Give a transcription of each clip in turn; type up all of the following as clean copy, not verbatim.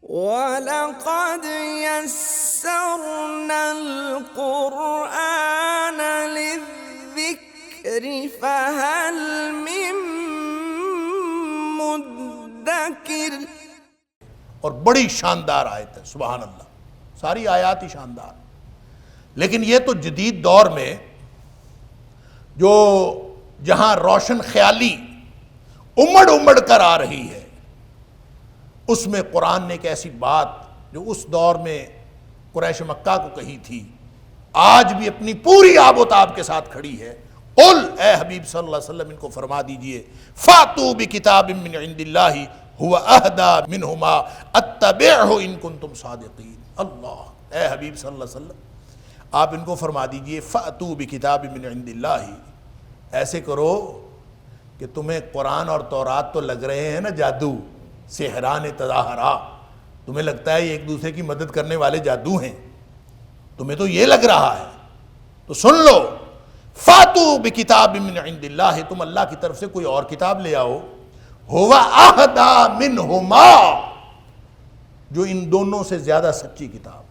وَلَقَدْ يَسَّرْنَا الْقُرْآنَ لِلذِّكْرِ فَهَلْ مِن مُّدَّكِرٍ۔ اور بڑی شاندار آیت ہے، سبحان اللہ، ساری آیات ہی شاندار، لیکن یہ تو جدید دور میں جو جہاں روشن خیالی امڑ کر آ رہی ہے، اس میں قرآن نے ایک ایسی بات جو اس دور میں قریش مکہ کو کہی تھی، آج بھی اپنی پوری آب و تاب کے ساتھ کھڑی ہے۔ قل، اے حبیب صلی اللہ علیہ وسلم ان کو فرما دیجئے، فاتوا بکتاب من عند اللہ هو اہدی منہما اتبعہ ان کنتم صادقین۔ اللہ، اے حبیب صلی اللہ علیہ وسلم آپ ان کو فرما دیجئے، فاتوا بکتاب من عند اللہ، ایسے کرو کہ تمہیں قرآن اور تورات تو لگ رہے ہیں نا جادو، سحران تظاہرا، تمہیں لگتا ہے یہ ایک دوسرے کی مدد کرنے والے جادو ہیں، تمہیں تو یہ لگ رہا ہے، تو سن لو، فاتوا بکتاب من عند اللہ، تم اللہ کی طرف سے کوئی اور کتاب لے آؤ، هو اہدی منہما، جو ان دونوں سے زیادہ سچی کتاب،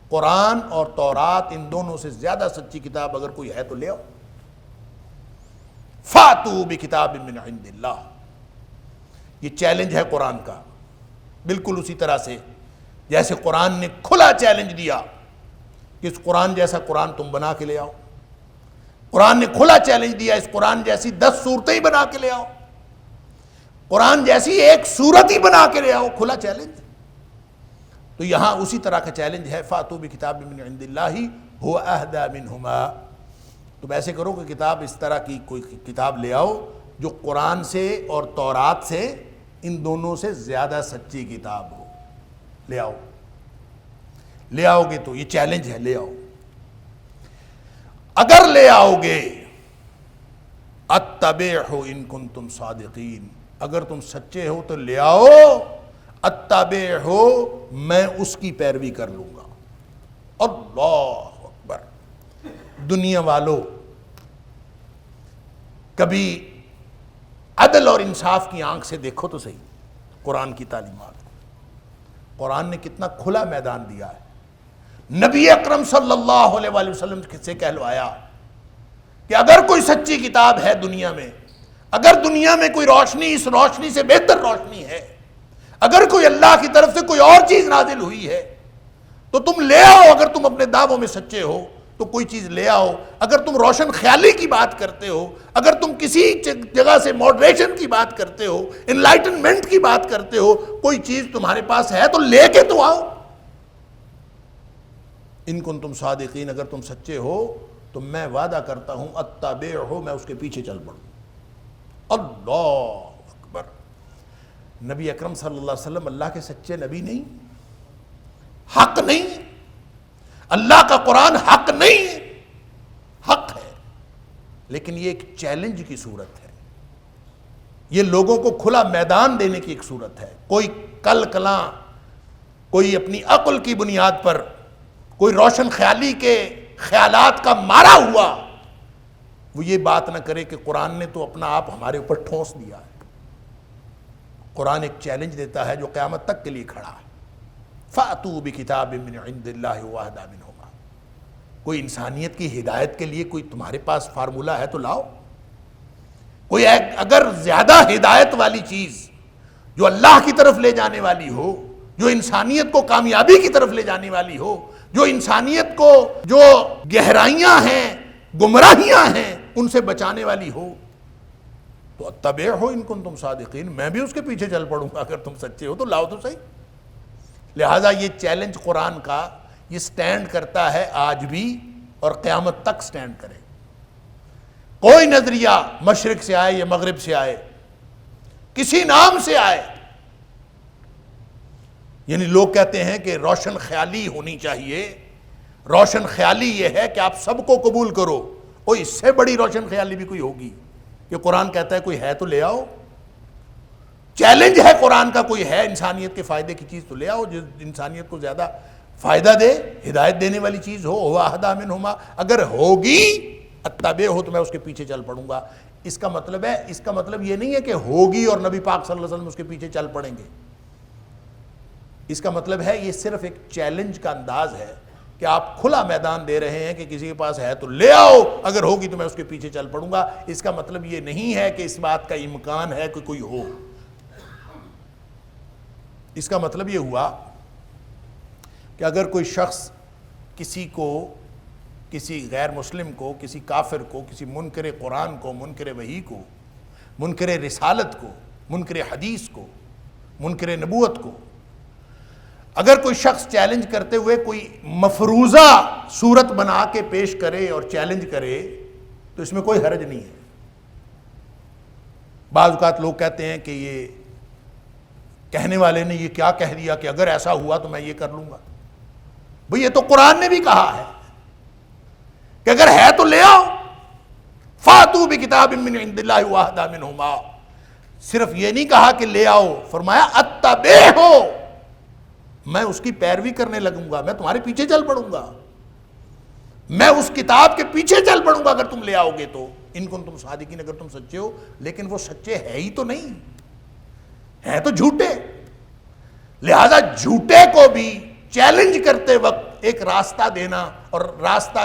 قرآن اور تورات ان دونوں سے زیادہ سچی کتاب اگر کوئی ہے تو لے آؤ۔ فاتوا بکتاب من عند اللہ، یہ چیلنج ہے قرآن کا، بالکل اسی طرح سے جیسے قرآن نے کھلا چیلنج دیا کہ اس قرآن جیسا قرآن تم بنا کے لے آؤ، قرآن نے کھلا چیلنج دیا اس قرآن جیسی 10 صورتیں ہی بنا کے لے آؤ، قرآن جیسی ایک صورت ہی بنا کے لے آؤ، کھلا چیلنج۔ تو یہاں اسی طرح کا چیلنج ہے، فاتوا بکتاب من عند اللہ هو اہدی منہما، تم ایسے کرو کہ کتاب اس طرح کی کوئی کتاب لے آؤ جو قرآن سے اور تورات سے ان دونوں سے زیادہ سچی کتاب ہو، لے آؤ، لے آؤ گے تو یہ چیلنج ہے، لے آؤ، اگر لے آؤ گے اتبعہ ان کنتم صادقین، اگر تم سچے ہو تو لے آؤ، اتبعہ میں اس کی پیروی کر لوں گا۔ اللہ اکبر، دنیا والوں کبھی عدل اور انصاف کی آنکھ سے دیکھو تو صحیح قرآن کی تعلیمات، قرآن نے کتنا کھلا میدان دیا ہے، نبی اکرم صلی اللہ علیہ وآلہ وسلم سے کہلوایا کہ اگر کوئی سچی کتاب ہے دنیا میں، اگر دنیا میں کوئی روشنی اس روشنی سے بہتر روشنی ہے، اگر کوئی اللہ کی طرف سے کوئی اور چیز نازل ہوئی ہے تو تم لے آؤ، اگر تم اپنے دعووں میں سچے ہو تو کوئی چیز لے آؤ، اگر تم روشن خیالی کی بات کرتے ہو، اگر تم کسی جگہ سے ماڈریشن کی بات کرتے ہو، انلائٹنمنٹ کی بات کرتے ہو، کوئی چیز تمہارے پاس ہے تو لے کے تو آؤ۔ ان کنتم صادقین، اگر تم سچے ہو تو میں وعدہ کرتا ہوں اتبعہ، میں اس کے پیچھے چل پڑوں۔ اللہ اکبر، نبی اکرم صلی اللہ علیہ وسلم اللہ کے سچے نبی نہیں، حق نہیں، اللہ کا قرآن حق نہیں ہے، حق ہے، لیکن یہ ایک چیلنج کی صورت ہے، یہ لوگوں کو کھلا میدان دینے کی ایک صورت ہے۔ کوئی کل کلاں، کوئی اپنی عقل کی بنیاد پر، کوئی روشن خیالی کے خیالات کا مارا ہوا، وہ یہ بات نہ کرے کہ قرآن نے تو اپنا آپ ہمارے اوپر ٹھونس دیا ہے۔ قرآن ایک چیلنج دیتا ہے جو قیامت تک کے لیے کھڑا ہے، فَأْتُوا بِكِتَابٍ مِّنْ عِنْدِ اللَّهِ وَأَهْدَىٰ مِنْهُمَا، کوئی انسانیت کی ہدایت کے لیے کوئی تمہارے پاس فارمولہ ہے تو لاؤ، کوئی اگر زیادہ ہدایت والی چیز جو اللہ کی طرف لے جانے والی ہو، جو انسانیت کو کامیابی کی طرف لے جانے والی ہو، جو انسانیت کو جو گہرائیاں ہیں، گمراہیاں ہیں، ان سے بچانے والی ہو تو اتبعہ ان کنتم صادقین، میں بھی اس کے پیچھے چل پڑوں گا، اگر تم سچے ہو تو لاؤ تو صحیح۔ لہٰذا یہ چیلنج قرآن کا یہ سٹینڈ کرتا ہے آج بھی اور قیامت تک سٹینڈ کرے۔ کوئی نظریہ مشرق سے آئے یا مغرب سے آئے، کسی نام سے آئے، یعنی لوگ کہتے ہیں کہ روشن خیالی ہونی چاہیے، روشن خیالی یہ ہے کہ آپ سب کو قبول کرو، اور اس سے بڑی روشن خیالی بھی کوئی ہوگی کہ قرآن کہتا ہے کوئی ہے تو لے آؤ، چیلنج ہے قرآن کا، کوئی ہے انسانیت کے فائدے کی چیز تو لے آؤ، جو انسانیت کو زیادہ فائدہ دے، ہدایت دینے والی چیز ہو، هو اہدیٰ منہما، اگر ہوگی اتبعہ تو میں اس کے پیچھے چل پڑوں گا۔ اس کا مطلب یہ نہیں ہے کہ ہوگی اور نبی پاک صلی اللہ علیہ وسلم اس کے پیچھے چل پڑیں گے، اس کا مطلب ہے یہ صرف ایک چیلنج کا انداز ہے کہ آپ کھلا میدان دے رہے ہیں کہ کسی کے پاس ہے تو لے آؤ، اگر ہوگی تو میں اس کے پیچھے چل پڑوں گا۔ اس کا مطلب یہ نہیں ہے کہ اس بات کا امکان ہے کہ کوئی ہو۔ اس کا مطلب یہ ہوا کہ اگر کوئی شخص کسی کو، کسی غیر مسلم کو، کسی کافر کو، کسی منکر قرآن کو، منکر وحی کو، منکر رسالت کو، منکر حدیث کو، منکر نبوت کو، اگر کوئی شخص چیلنج کرتے ہوئے کوئی مفروضہ صورت بنا کے پیش کرے اور چیلنج کرے تو اس میں کوئی حرج نہیں ہے۔ بعض اوقات لوگ کہتے ہیں کہ یہ کہنے والے نے یہ کیا کہہ دیا کہ اگر ایسا ہوا تو میں یہ کر لوں گا۔ بھئی یہ تو قرآن نے بھی کہا ہے کہ اگر ہے تو لے آؤ، فاتو بکتاب من عند اللہ واہدی منہما۔ صرف یہ نہیں کہا کہ لے آؤ، فرمایا اتبعہ، میں اس کی پیروی کرنے لگوں گا، میں تمہارے پیچھے چل پڑوں گا، میں اس کتاب کے پیچھے چل پڑوں گا اگر تم لے آؤ گے تو، ان کو تم صادقین، اگر تم سچے ہو۔ لیکن وہ سچے ہے ہی تو نہیں، ہیں تو جھوٹے۔ لہذا جھوٹے کو بھی چیلنج کرتے وقت ایک راستہ دینا، اور راستہ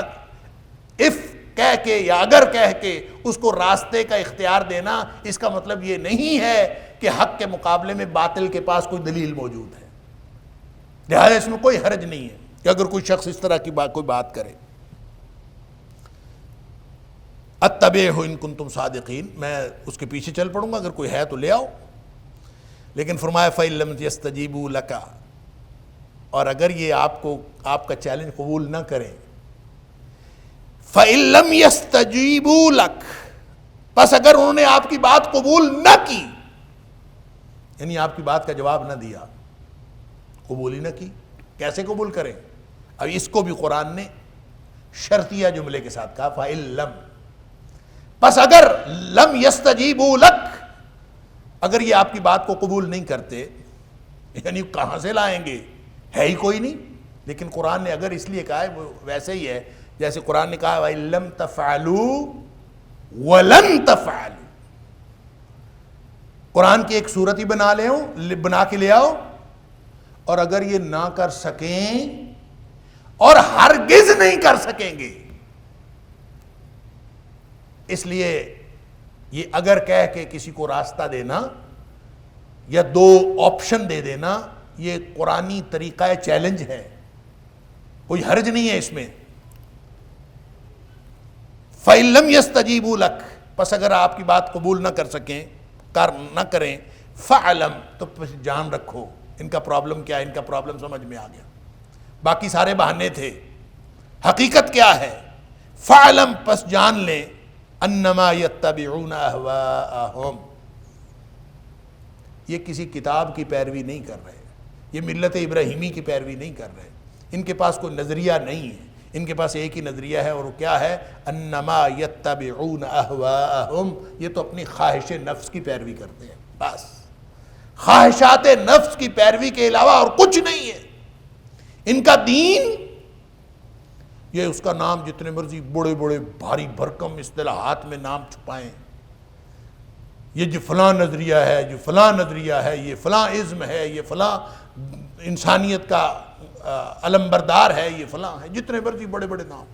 اف کہہ کے یا اگر کہہ کے اس کو راستے کا اختیار دینا، اس کا مطلب یہ نہیں ہے کہ حق کے مقابلے میں باطل کے پاس کوئی دلیل موجود ہے۔ لہذا اس میں کوئی حرج نہیں ہے کہ اگر کوئی شخص اس طرح کی کوئی بات کرے۔ اتبعہ ان کنتم صادقین، میں اس کے پیچھے چل پڑوں گا، اگر کوئی ہے تو لے آؤ۔ لیکن فرمایا فَإِن لَمْ يَسْتَجِيبُوا لَكَ، اور اگر یہ آپ کا چیلنج قبول نہ کریں، فَإِن لَمْ يَسْتَجِيبُوا لَكَ، بس اگر انہوں نے آپ کی بات قبول نہ کی، یعنی آپ کی بات کا جواب نہ دیا، قبول ہی نہ کی، کیسے قبول کریں؟ اب اس کو بھی قرآن نے شرطیہ جملے کے ساتھ کہا، فَإِن لَمْ، بس اگر لم يَسْتَجِيبُوا لَكَ، اگر یہ آپ کی بات کو قبول نہیں کرتے، یعنی کہاں سے لائیں گے، ہے ہی کوئی نہیں۔ لیکن قرآن نے اگر اس لیے کہا ہے، وہ ویسے ہی ہے جیسے قرآن نے کہا وَإِن لَمْ تَفْعَلُوا وَلَن تَفْعَلُوا، قرآن کی ایک صورت ہی بنا کے لے آؤ، اور اگر یہ نہ کر سکیں اور ہرگز نہیں کر سکیں گے، اس لیے یہ اگر کہہ کے کسی کو راستہ دینا یا دو آپشن دے دینا، یہ قرآنی طریقہ چیلنج ہے، کوئی حرج نہیں ہے اس میں۔ فَإِن لَمْ يَسْتَجِيبُوا لَكَ، پس اگر آپ کی بات قبول نہ کر سکیں، نہ کریں، فَعْلَمْ، تو جان رکھو ان کا پرابلم کیا ہے، ان کا پرابلم سمجھ میں آ گیا، باقی سارے بہانے تھے، حقیقت کیا ہے؟ فَعْلَمْ، پس جان لیں، انما یتبعون اہواءہم، یہ کسی کتاب کی پیروی نہیں کر رہے، یہ ملت ابراہیمی کی پیروی نہیں کر رہے، ان کے پاس کوئی نظریہ نہیں ہے، ان کے پاس ایک ہی نظریہ ہے، اور وہ کیا ہے؟ انما یتبعون اہواءہم، یہ تو اپنی خواہش نفس کی پیروی کرتے ہیں، بس خواہشات نفس کی پیروی کے علاوہ اور کچھ نہیں ہے ان کا دین۔ یہ اس کا نام جتنے مرضی بڑے بڑے بھاری بھرکم اصطلاحات میں نام چھپائیں، یہ جو فلاں نظریہ ہے، جو فلاں نظریہ ہے، یہ فلاں ازم ہے، یہ فلاں انسانیت کا علمبردار ہے، یہ فلاں ہے، جتنے مرضی بڑے بڑے نام۔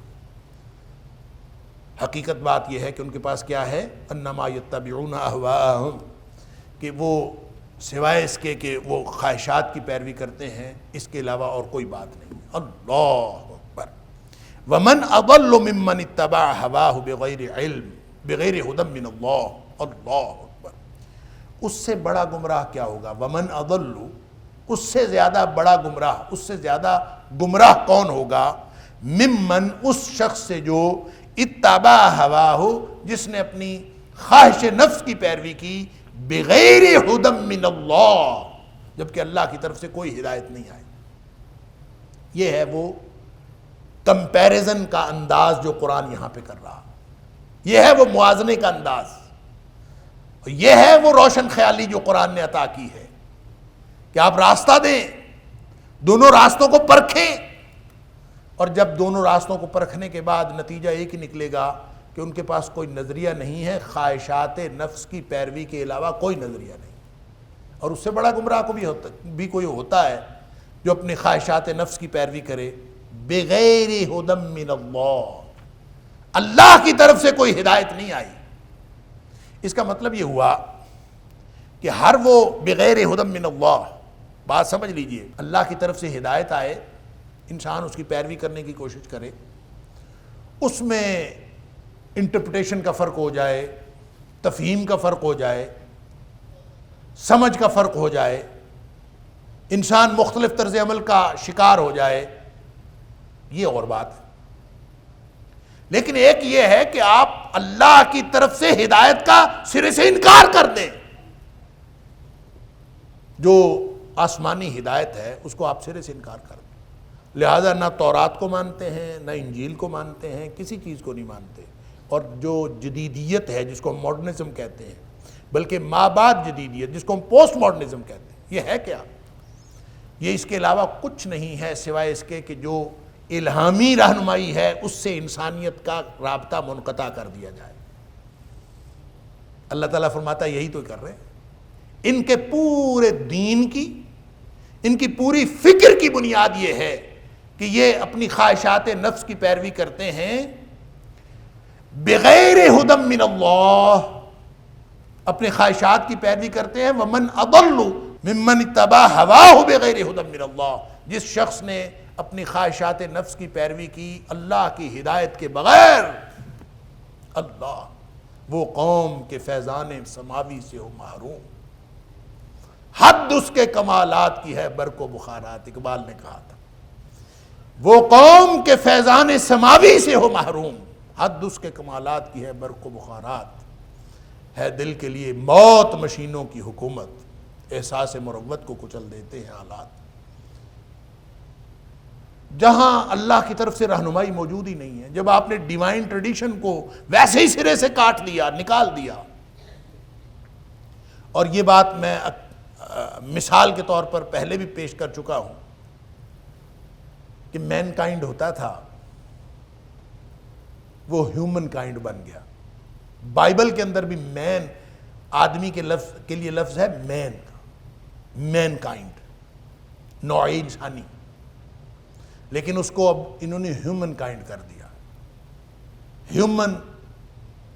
حقیقت بات یہ ہے کہ ان کے پاس کیا ہے؟ انما یتبعون اہواءہم، کہ وہ سوائے اس کے کہ وہ خواہشات کی پیروی کرتے ہیں، اس کے علاوہ اور کوئی بات نہیں۔ اللہ اکبر۔ وَمَنْ أَضَلُّ مِمَّنِ اتَّبَعَ هَوَاهُ بِغَيْرِ عِلْمٍ بِغَيْرِ هُدًى مِّنَ اللَّهِ۔ اللہ اکبر۔ اس سے بڑا گمراہ کیا ہوگا؟ وَمَنْ أَضَلُّ، اس سے زیادہ بڑا گمراہ، اس سے زیادہ گمراہ کون ہوگا؟ ممن، اس شخص سے جو اتبع هَوَاهُ، جس نے اپنی خواہش نفس کی پیروی کی، بغیر ہدی من اللہ، جبکہ اللہ کی طرف سے کوئی ہدایت نہیں آئی۔ یہ ہے وہ کمپیریزن کا انداز جو قرآن یہاں پہ کر رہا، یہ ہے وہ موازنے کا انداز، یہ ہے وہ روشن خیالی جو قرآن نے عطا کی ہے کہ آپ راستہ دیں، دونوں راستوں کو پرکھیں، اور جب دونوں راستوں کو پرکھنے کے بعد نتیجہ ایک ہی نکلے گا کہ ان کے پاس کوئی نظریہ نہیں ہے، خواہشات نفس کی پیروی کے علاوہ کوئی نظریہ نہیں۔ اور اس سے بڑا گمراہ کو بھی کوئی ہوتا ہے جو اپنی خواہشات نفس کی پیروی کرے بغیر ہدی من اللہ، اللہ کی طرف سے کوئی ہدایت نہیں آئی۔ اس کا مطلب یہ ہوا کہ ہر وہ بغیر ہدی من اللہ، بات سمجھ لیجئے، اللہ کی طرف سے ہدایت آئے، انسان اس کی پیروی کرنے کی کوشش کرے، اس میں انٹرپریٹیشن کا فرق ہو جائے، تفہیم کا فرق ہو جائے، سمجھ کا فرق ہو جائے، انسان مختلف طرز عمل کا شکار ہو جائے، یہ اور بات ہے۔ لیکن ایک یہ ہے کہ آپ اللہ کی طرف سے ہدایت کا سرے سے انکار کر دیں، جو آسمانی ہدایت ہے اس کو آپ سرے سے انکار کر دیں، لہذا نہ تورات کو مانتے ہیں، نہ انجیل کو مانتے ہیں، کسی چیز کو نہیں مانتے، اور جو جدیدیت ہے جس کو ہم ماڈرنزم کہتے ہیں، بلکہ مابعد جدیدیت جس کو ہم پوسٹ ماڈرنزم کہتے ہیں، یہ ہے کیا؟ یہ اس کے علاوہ کچھ نہیں ہے سوائے اس کے کہ جو الہامی رہنمائی ہے اس سے انسانیت کا رابطہ منقطع کر دیا جائے۔ اللہ تعالیٰ فرماتا ہے یہی تو کر رہے ہیں۔ ان کے پورے دین کی، ان کی پوری فکر کی بنیاد یہ ہے کہ یہ اپنی خواہشات نفس کی پیروی کرتے ہیں بغیر ہدی من اللہ، اپنے خواہشات کی پیروی کرتے ہیں۔ ومن اضل ممن اتبع هواه بغیر ہدی من اللہ، جس شخص نے اپنی خواہشات نفس کی پیروی کی اللہ کی ہدایت کے بغیر، اللہ وہ قوم کے فیضان سماوی سے ہو محروم، حد اس کے کمالات کی ہے برق و بخارات، اقبال نے کہا تھا وہ قوم کے فیضان سماوی سے ہو محروم، حد اس کے کمالات کی ہے برق و بخارات، ہے دل کے لیے موت مشینوں کی حکومت، احساس مروت کو کچل دیتے ہیں حالات۔ جہاں اللہ کی طرف سے رہنمائی موجود ہی نہیں ہے، جب آپ نے ڈیوائن ٹریڈیشن کو ویسے ہی سرے سے کاٹ دیا، نکال دیا، اور یہ بات میں مثال کے طور پر پہلے بھی پیش کر چکا ہوں کہ مین کائنڈ ہوتا تھا وہ ہیومن کائنڈ بن گیا۔ بائبل کے اندر بھی مین آدمی کے لفظ کے لیے لفظ ہے مین کا، مین کائنڈ، نوع انسانی، لیکن اس کو اب انہوں نے ہیومن کائنڈ کر دیا۔ ہیومن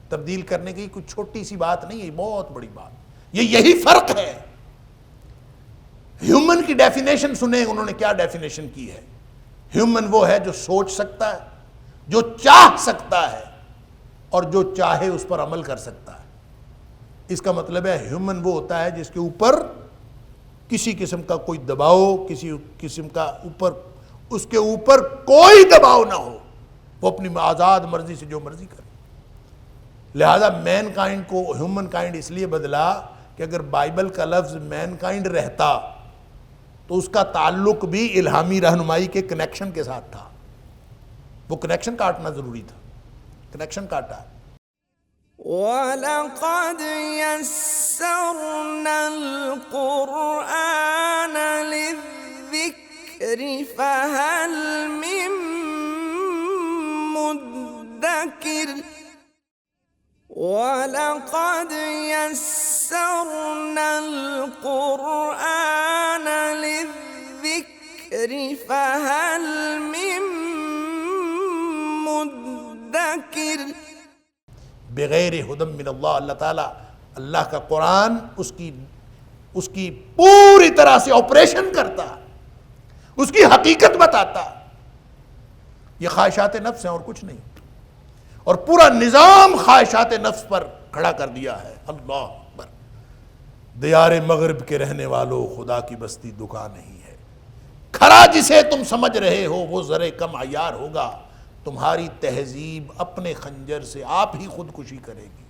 تبدیل کرنے کی کوئی چھوٹی سی بات نہیں ہے، بہت بڑی بات، یہی فرق ہے۔ ہیومن کی ڈیفینیشن سنیں انہوں نے کیا ڈیفینیشن کی ہے۔ ہیومن وہ ہے جو سوچ سکتا ہے، جو چاہ سکتا ہے، اور جو چاہے اس پر عمل کر سکتا ہے۔ اس کا مطلب ہے ہیومن وہ ہوتا ہے جس کے اوپر کسی قسم کا کوئی دباؤ، کسی قسم کا اس کے اوپر کوئی دباؤ نہ ہو، وہ اپنی آزاد مرضی سے جو مرضی کرے۔ لہذا مین کائنڈ کو ہیومن کائنڈ اس لیے بدلا کہ اگر بائبل کا لفظ مین کائنڈ رہتا تو اس کا تعلق بھی الہامی رہنمائی کے کنیکشن کے ساتھ تھا، وہ کنیکشن کاٹنا ضروری تھا، کنیکشن کاٹا۔ وَلَقَدْ يَسَّرْنَا الْقُرْآنَ لِلذِّكْرِ فَهَلْ مِن مُدَّكِرٍ وَلَقَدْ يَسَّرْنَا الْقُرْآنَ لِلذِّكْرِ فَهَلْ مِن مُدَّكِرٍ۔ بغیر ہدی من اللہ، اللہ تعالیٰ اللہ کا قرآن اس کی پوری طرح سے آپریشن کرتا، اس کی حقیقت بتاتا۔ یہ خواہشات نفس ہیں اور کچھ نہیں، اور پورا نظام خواہشات نفس پر کھڑا کر دیا ہے۔ اللہ اکبر۔ دیار مغرب کے رہنے والوں، خدا کی بستی دکان نہیں ہے، کھڑا جسے تم سمجھ رہے ہو وہ ذرے کم عیار ہوگا، تمہاری تہذیب اپنے خنجر سے آپ ہی خودکشی کرے گی،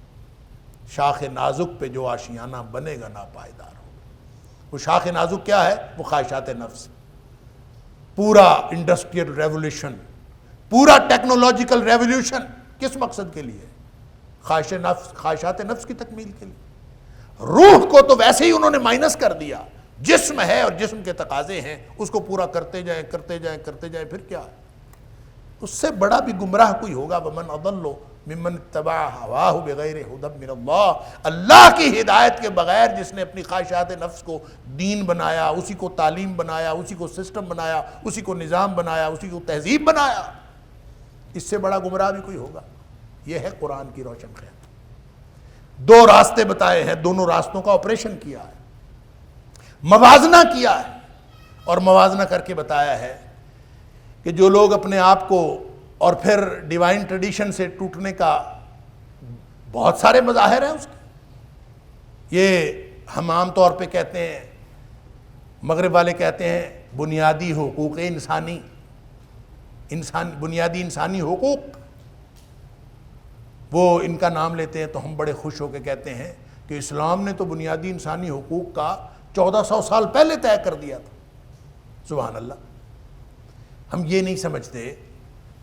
شاخ نازک پہ جو آشیانہ بنے گا ناپائیدار ہوگا۔ وہ شاخ نازک کیا ہے؟ وہ خواہشات نفس۔ پورا انڈسٹریل ریولوشن، پورا ٹیکنالوجیکل ریولوشن کس مقصد کے لیے؟ خواہشات نفس کی تکمیل کے لیے۔ روح کو تو ویسے ہی انہوں نے مائنس کر دیا، جسم ہے اور جسم کے تقاضے ہیں، اس کو پورا کرتے جائیں کرتے جائیں کرتے جائیں، پھر کیا ہے؟ اس سے بڑا بھی گمراہ کوئی ہوگا۔ ومن اضل ممن اتبع ہواہ بغیر ہدی من اللہ، اللہ کی ہدایت کے بغیر جس نے اپنی خواہشات نفس کو دین بنایا، اسی کو تعلیم بنایا، اسی کو سسٹم بنایا، اسی کو نظام بنایا، اسی کو تہذیب بنایا، اس سے بڑا گمراہ بھی کوئی ہوگا؟ یہ ہے قرآن کی روشن خیال۔ دو راستے بتائے ہیں، دونوں راستوں کا آپریشن کیا ہے، موازنہ کیا ہے، اور موازنہ کر کے بتایا ہے کہ جو لوگ اپنے آپ کو، اور پھر ڈیوائن ٹریڈیشن سے ٹوٹنے کا بہت سارے مظاہر ہیں اس کے، یہ ہم عام طور پہ کہتے ہیں، مغرب والے کہتے ہیں بنیادی حقوق انسانی، بنیادی انسانی حقوق، وہ ان کا نام لیتے ہیں تو ہم بڑے خوش ہو کے کہتے ہیں کہ اسلام نے تو بنیادی انسانی حقوق کا 1400 سال پہلے طے کر دیا تھا۔ سبحان اللہ۔ ہم یہ نہیں سمجھتے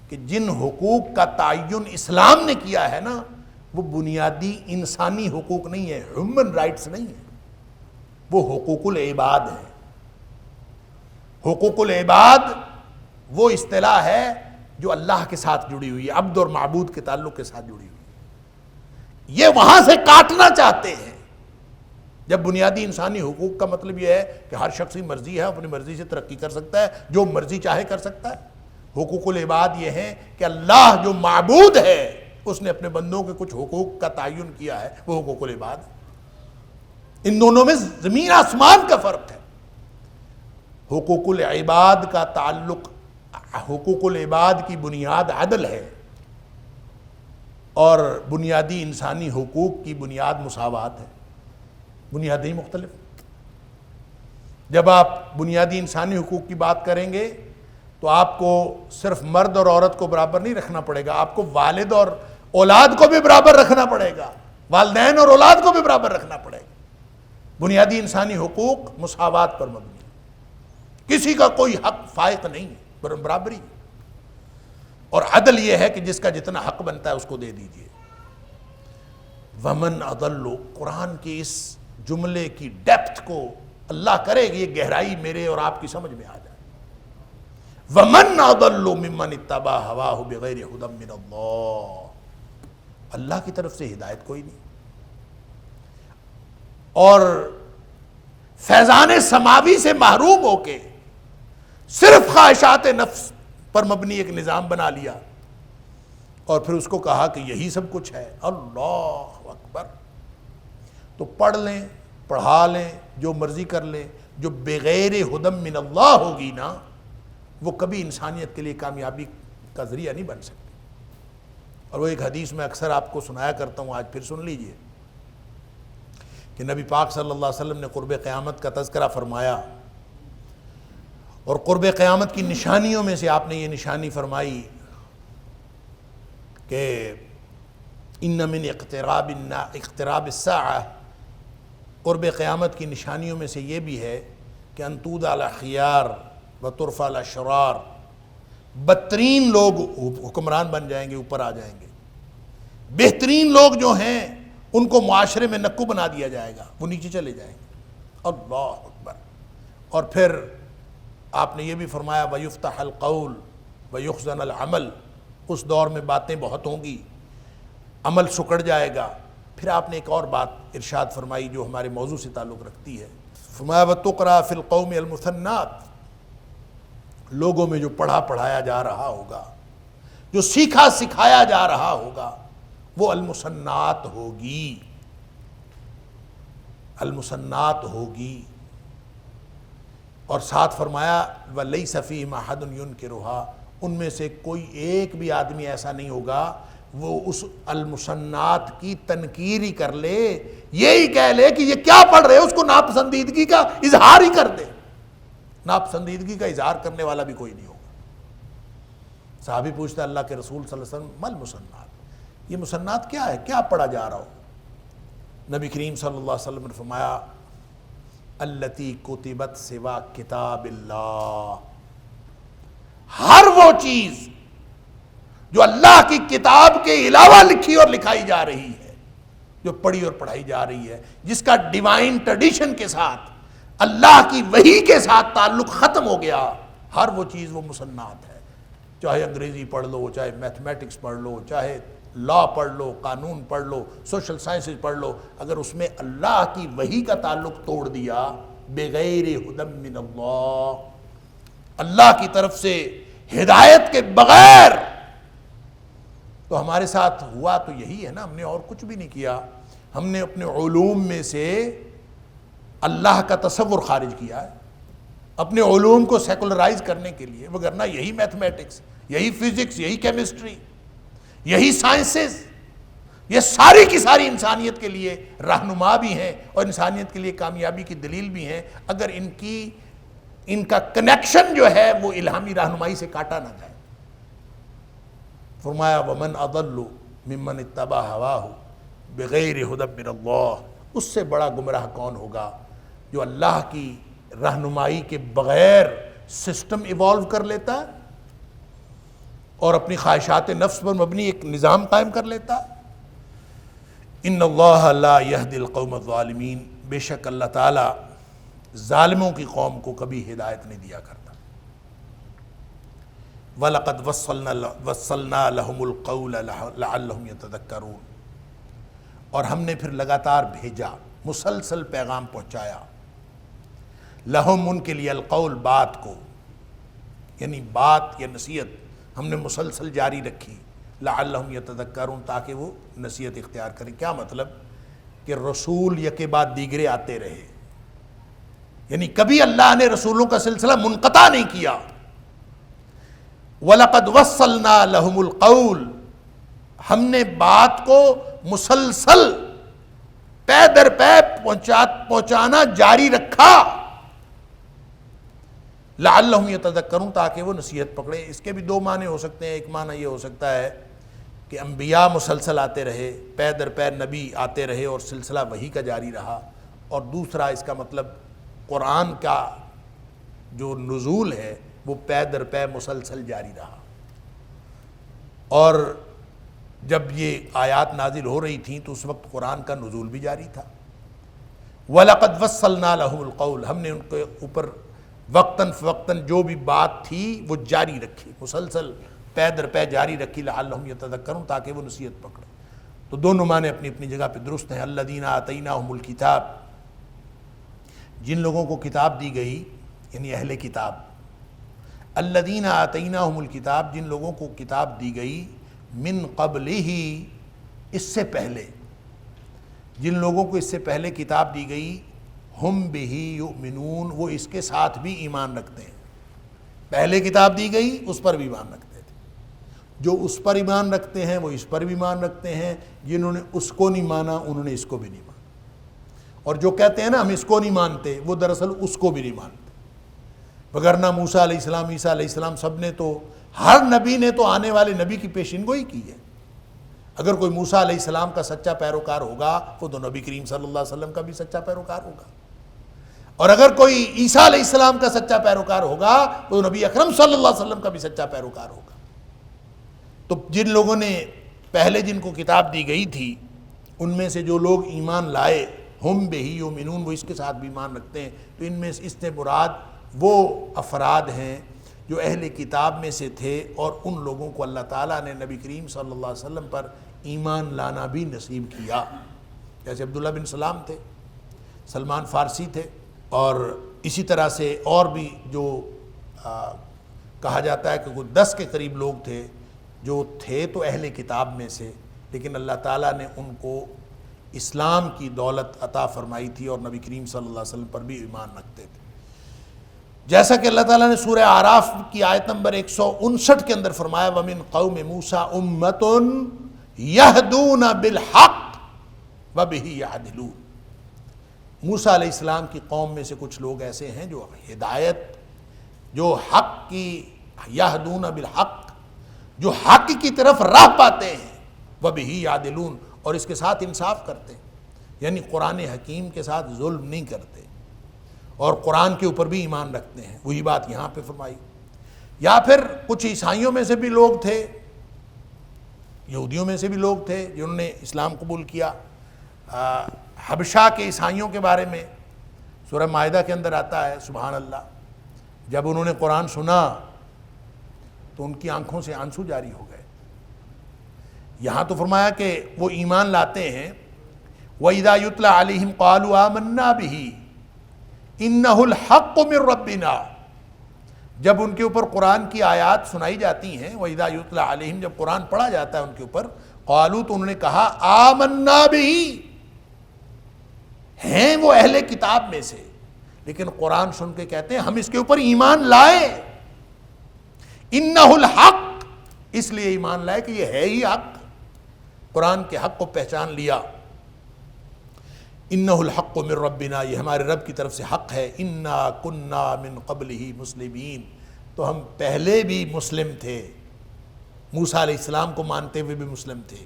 کہ جن حقوق کا تعین اسلام نے کیا ہے نا، وہ بنیادی انسانی حقوق نہیں ہے، ہیومن رائٹس نہیں ہے، وہ حقوق العباد ہے۔ حقوق العباد وہ اصطلاح ہے جو اللہ کے ساتھ جڑی ہوئی ہے، عبد اور معبود کے تعلق کے ساتھ جڑی ہوئی ہے۔ یہ وہاں سے کاٹنا چاہتے ہیں۔ جب بنیادی انسانی حقوق کا مطلب یہ ہے کہ ہر شخص کی مرضی ہے، اپنی مرضی سے ترقی کر سکتا ہے، جو مرضی چاہے کر سکتا ہے۔ حقوق العباد یہ ہیں کہ اللہ جو معبود ہے اس نے اپنے بندوں کے کچھ حقوق کا تعین کیا ہے، وہ حقوق العباد ہے۔ ان دونوں میں زمین آسمان کا فرق ہے۔ حقوق العباد کا تعلق، حقوق العباد کی بنیاد عدل ہے، اور بنیادی انسانی حقوق کی بنیاد مساوات ہے، بنیادیں مختلف۔ جب آپ بنیادی انسانی حقوق کی بات کریں گے تو آپ کو صرف مرد اور عورت کو برابر نہیں رکھنا پڑے گا، آپ کو والد اور اولاد کو بھی برابر رکھنا پڑے گا، والدین اور اولاد کو بھی برابر رکھنا پڑے گا۔ بنیادی انسانی حقوق مساوات پر مبنی ہے، کسی کا کوئی حق فائق نہیں ہے، برابری۔ اور عدل یہ ہے کہ جس کا جتنا حق بنتا ہے اس کو دے دیجئے۔ ومن اضل، قرآن کی اس جملے کی ڈیپتھ کو اللہ کرے کہ یہ گہرائی میرے اور آپ کی سمجھ میں آ جائے۔ ومن اضل ممن اتبع ہواہ بغیر ہدی من اللہ، اللہ کی طرف سے ہدایت کوئی نہیں، اور فیضان سماوی سے محروم ہو کے صرف خواہشات نفس پر مبنی ایک نظام بنا لیا، اور پھر اس کو کہا کہ یہی سب کچھ ہے۔ اللہ اکبر۔ تو پڑھ لیں، پڑھا لیں، جو مرضی کر لیں، جو بغیر ہدی من اللہ ہوگی نا، وہ کبھی انسانیت کے لیے کامیابی کا ذریعہ نہیں بن سکتی۔ اور وہ ایک حدیث میں اکثر آپ کو سنایا کرتا ہوں، آج پھر سن لیجئے، کہ نبی پاک صلی اللہ علیہ وسلم نے قرب قیامت کا تذکرہ فرمایا، اور قرب قیامت کی نشانیوں میں سے آپ نے یہ نشانی فرمائی کہ ان من اقتراب الساعہ، قرب قیامت کی نشانیوں میں سے یہ بھی ہے کہ ان تودع الاخیار وترفع الاشرار، بدترین لوگ حکمران بن جائیں گے، اوپر آ جائیں گے، بہترین لوگ جو ہیں ان کو معاشرے میں نکو بنا دیا جائے گا، وہ نیچے چلے جائیں گے۔ اللہ اکبر۔ اور پھر آپ نے یہ بھی فرمایا وَيُفْتَحَ الْقَوْلُ وَيُخْزَنَ الْعَمَلُ، اس دور میں باتیں بہت ہوں گی، عمل سکڑ جائے گا۔ پھر آپ نے ایک اور بات ارشاد فرمائی جو ہمارے موضوع سے تعلق رکھتی ہے، فرمایا وَتُقْرَأَ فِي الْقَوْمِ الْمُثَنَّاتِ، لوگوں میں جو پڑھا پڑھایا جا رہا ہوگا، جو سیکھا سکھایا جا رہا ہوگا، وہ المثنات ہوگی، المثنات ہوگی۔ اور ساتھ فرمایا وَلَيْسَ فِيهِمْ أَحَدٌ يُنْكِرُهَا، ان میں سے کوئی ایک بھی آدمی ایسا نہیں ہوگا وہ اس المثنات کی تنکیر ہی کر لے، یہی کہہ لے کہ یہ کیا پڑھ رہے، اس کو ناپسندیدگی کا اظہار ہی کر دے۔ ناپسندیدگی کا اظہار کرنے والا بھی کوئی نہیں ہوگا۔ صحابی پوچھتا ہے اللہ کے رسول صلی اللہ علیہ وسلم مل مسنات، یہ مسنات کیا ہے، کیا پڑھا جا رہا ہو؟ نبی کریم صلی اللہ علیہ وسلم نے فرمایا التی کتبت سوا کتاب اللہ، ہر وہ چیز جو اللہ کی کتاب کے علاوہ لکھی اور لکھائی جا رہی ہے، جو پڑھی اور پڑھائی جا رہی ہے، جس کا ڈیوائن ٹریڈیشن کے ساتھ، اللہ کی وحی کے ساتھ تعلق ختم ہو گیا، ہر وہ چیز وہ مسنات ہے۔ چاہے انگریزی پڑھ لو، چاہے میتھمیٹکس پڑھ لو، چاہے لا پڑھ لو، قانون پڑھ لو، سوشل سائنسز پڑھ لو، اگر اس میں اللہ کی وحی کا تعلق توڑ دیا بغیر ہدی من اللہ کی طرف سے ہدایت کے بغیر، تو ہمارے ساتھ ہوا تو یہی ہے نا، ہم نے اور کچھ بھی نہیں کیا، ہم نے اپنے علوم میں سے اللہ کا تصور خارج کیا ہے اپنے علوم کو سیکولرائز کرنے کے لیے، وگرنہ یہی میتھمیٹکس، یہی فزکس، یہی کیمسٹری، یہی سائنسز، یہ ساری کی ساری انسانیت کے لیے رہنما بھی ہیں اور انسانیت کے لیے کامیابی کی دلیل بھی ہیں، اگر ان کا کنیکشن جو ہے وہ الہامی رہنمائی سے کاٹا نہ جائے۔ فرمایا وَمَنْ أَضَلُّ مِمَّنِ اتَّبَعَ هَوَاهُ بِغَيْرِ هُدًى مِّنَ اللَّهِ، اس سے بڑا گمراہ کون ہوگا جو اللہ کی رہنمائی کے بغیر سسٹم ایوالو کر لیتا ہے اور اپنی خواہشات نفس پر مبنی ایک نظام قائم کر لیتا ہے۔ ان اللہ لا یہدی القوم الظالمین، بے شک اللہ تعالی ظالموں کی قوم کو کبھی ہدایت نہیں دیا کرتا۔ وَلَقَدْ وَصَّلْنَا لَهُمُ الْقَوْلَ لَعَلَّهُمْ يَتَذَكَّرُونَ، اور ہم نے پھر لگاتار بھیجا، مسلسل پیغام پہنچایا، لہم ان کے لیے، القول بات کو، یعنی بات یا نصیحت ہم نے مسلسل جاری رکھی، لعلہم یتذکرون، تاکہ وہ نصیحت اختیار کریں۔ کیا مطلب؟ کہ رسول یکے بعد دیگرے آتے رہے، یعنی کبھی اللہ نے رسولوں کا سلسلہ منقطع نہیں کیا۔ وَلَقَدْ وَصَّلْنَا لَهُمُ الْقَوْلَ، ہم نے بات کو مسلسل پے در پے پہنچانا جاری رکھا، لعلہم یتذکرون، تاکہ وہ نصیحت پکڑے۔ اس کے بھی دو معنی ہو سکتے ہیں، ایک معنی یہ ہو سکتا ہے کہ انبیاء مسلسل آتے رہے، پے در پے نبی آتے رہے اور سلسلہ وحی کا جاری رہا، اور دوسرا اس کا مطلب قرآن کا جو نزول ہے وہ پے در پے مسلسل جاری رہا، اور جب یہ آیات نازل ہو رہی تھیں تو اس وقت قرآن کا نزول بھی جاری تھا۔ وَلَقَدْ وَصَّلْنَا لَهُمُ الْقَوْلَ، ہم نے ان کے اوپر وقتاً فوقتاً جو بھی بات تھی وہ جاری رکھی، مسلسل پے در پے جاری رکھی، لعلہم یتذکرون، تاکہ وہ نصیحت پکڑے۔ تو دونوں معنی اپنی اپنی جگہ پہ درست ہیں۔ الذین آتیناہم الکتاب، جن لوگوں کو کتاب دی گئی، یعنی اہل کتاب۔ الذین آتیناہم الکتاب، جن لوگوں کو کتاب دی گئی، من قبلہ، اس سے پہلے، جن لوگوں کو اس سے پہلے کتاب دی گئی، ہم بہ یؤمنون، وہ اس کے ساتھ بھی ایمان رکھتے ہیں۔ پہلے کتاب دی گئی اس پر بھی ایمان رکھتے تھے، جو اس پر ایمان رکھتے ہیں وہ اس پر بھی ایمان رکھتے ہیں، جنہوں نے اس کو نہیں مانا انہوں نے اس کو بھی نہیں مانا، اور جو کہتے ہیں نا ہم اس کو نہیں مانتے، وہ دراصل اس کو بھی نہیں مانتے۔ وگرنہ موسیٰ علیہ السلام، عیسیٰ علیہ السلام، سب نے تو، ہر نبی نے تو آنے والے نبی کی پیشین گوئی کی ہے۔ اگر کوئی موسیٰ علیہ السلام کا سچا پیروکار ہوگا وہ تو نبی کریم صلی اللہ علیہ وسلم کا بھی سچا پیروکار ہوگا، اور اگر کوئی عیسیٰ علیہ السلام کا سچا پیروکار ہوگا تو نبی اکرم صلی اللہ علیہ وسلم کا بھی سچا پیروکار ہوگا۔ تو جن لوگوں نے پہلے جن کو کتاب دی گئی تھی ان میں سے جو لوگ ایمان لائے، ہم بہ یؤمنون، وہ اس کے ساتھ بھی ایمان رکھتے ہیں، تو ان میں اس سے مراد وہ افراد ہیں جو اہل کتاب میں سے تھے، اور ان لوگوں کو اللہ تعالیٰ نے نبی کریم صلی اللہ علیہ وسلم پر ایمان لانا بھی نصیب کیا، جیسے عبداللہ بن سلام تھے، سلمان فارسی تھے، اور اسی طرح سے اور بھی جو کہا جاتا ہے کہ وہ 10 کے قریب لوگ تھے جو تھے تو اہل کتاب میں سے، لیکن اللہ تعالیٰ نے ان کو اسلام کی دولت عطا فرمائی تھی اور نبی کریم صلی اللہ علیہ وسلم پر بھی ایمان رکھتے تھے۔ جیسا کہ اللہ تعالیٰ نے سورہ اعراف کی آیت نمبر 159 کے اندر فرمایا، وَمِن قَوْمِ مُوسَىٰ أُمَّةٌ يَهْدُونَ بِالْحَقِّ وَبِهِ يَعْدِلُونَ، موسیٰ علیہ السلام کی قوم میں سے کچھ لوگ ایسے ہیں جو ہدایت، جو حق کی، یہدون بالحق، جو حق کی طرف راہ پاتے ہیں، وَبِهِ يَعْدِلُونَ، اور اس کے ساتھ انصاف کرتے ہیں، یعنی قرآن حکیم کے ساتھ ظلم نہیں کرتے، اور قرآن کے اوپر بھی ایمان رکھتے ہیں۔ وہی بات یہاں پہ فرمائی۔ یا پھر کچھ عیسائیوں میں سے بھی لوگ تھے، یہودیوں میں سے بھی لوگ تھے جنہوں نے اسلام قبول کیا۔ حبشہ کے عیسائیوں کے بارے میں سورہ مائدہ کے اندر آتا ہے، سبحان اللہ، جب انہوں نے قرآن سنا تو ان کی آنکھوں سے آنسو جاری ہو گئے۔ یہاں تو فرمایا کہ وہ ایمان لاتے ہیں. وَإِذَا يُتْلَى عَلَيْهِمْ قَالُوا آمَنَّا بِهِ إِنَّهُ الْحَقُّ مِنْ رَبِّنَا. جب ان کے اوپر قرآن کی آیات سنائی جاتی ہیں, وَإِذَا يُتْلَى عَلَيْهِمْ, جب قرآن پڑھا جاتا ہے ان کے اوپر, قالوا, تو انہوں نے کہا آمنا بِهِ, ہیں وہ اہل کتاب میں سے, لیکن قرآن سن کے کہتے ہیں ہم اس کے اوپر ایمان لائے. انہ الحق, اس لیے ایمان لائے کہ یہ ہے ہی حق, قرآن کے حق کو پہچان لیا. انہ الحق من ربنا, یہ ہمارے رب کی طرف سے حق ہے. انا کنا من قبلہ مسلمین, تو ہم پہلے بھی مسلم تھے. موسیٰ علیہ السلام کو مانتے ہوئے بھی مسلم تھے,